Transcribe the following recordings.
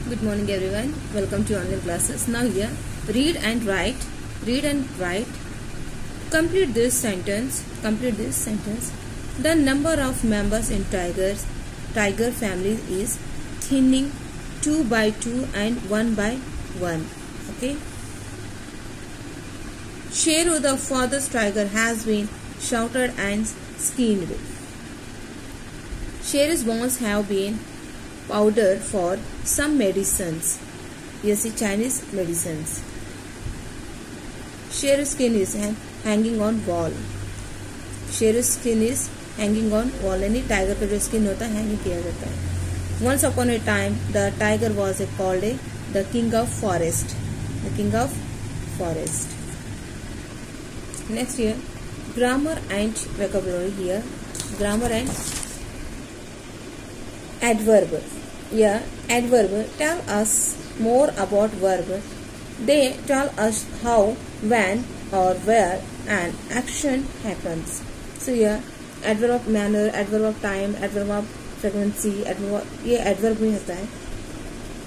Good morning everyone. Welcome to online classes. Now here, read and write. Read and write. Complete this sentence. The number of members in tiger family is thinning 2 by 2 and 1 by 1. Okay. Sheru, the father's tiger, has been shouted and skinned. Sheru's bones have been powdered for some medicines. Yes, Chinese medicines. Sheru's skin is hanging on wall. Sheru's skin is hanging on wall. यानी tiger का जो skin होता है hanging किया जाता है. Once upon a time, the tiger was called the king of forest. The king of forest. Next here, grammar and vocabulary here. Grammar and adverb. Yeah, adverb tell us more about verb. They tell us how, when, or where an action happens. So yeah, adverb of manner, adverb of time, adverb of frequency, ये adverb में होता है.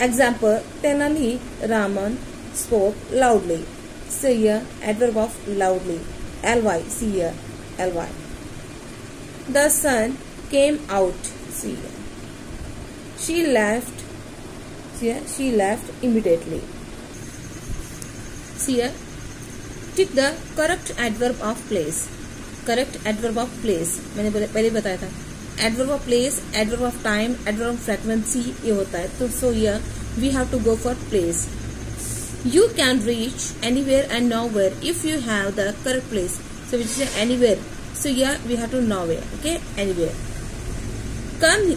Example: Tenali Raman spoke loudly. So yeah, adverb of loudly. ly. See here, ly. The sun came out. See here. She left. See here, she left immediately. See here, tick the correct adverb of place. Correct adverb of place मैंने पहले बताया था. Adverb of place, adverb of time, adverb of frequency ये होता है. तो so here we have to go for place. You can reach anywhere and nowhere if you have the correct place. So which is anywhere. So here we have to nowhere. Okay, anywhere. Come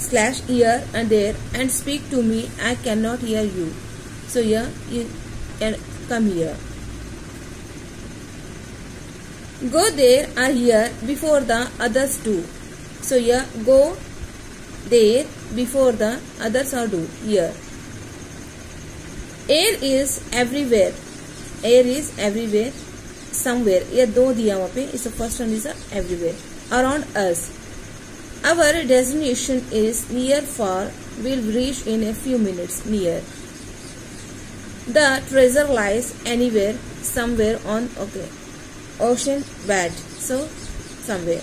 / here and there and speak to me. I cannot hear you. So here you can come here. Go there or here before the others do. So here go there before the others are do. Here. Air is everywhere. Air is everywhere. Somewhere. ये दो दिया वहाँ पे. इस first one is everywhere. Around us. Our destination is near. Far. We'll reach in a few minutes. Near. The treasure lies anywhere, somewhere on ocean bed. So somewhere.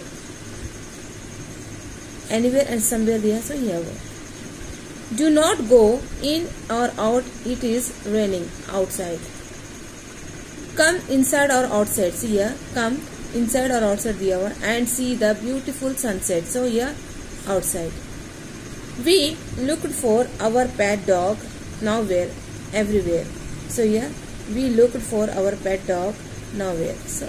Anywhere and somewhere दिया. So here. Do not go in or out. It is raining outside. Come inside or outside. See here. Come inside or outside दिया हुआ and see the beautiful sunset. So here outside. We looked for our pet dog. Nowhere. Everywhere. So here we looked for our pet dog. Nowhere. So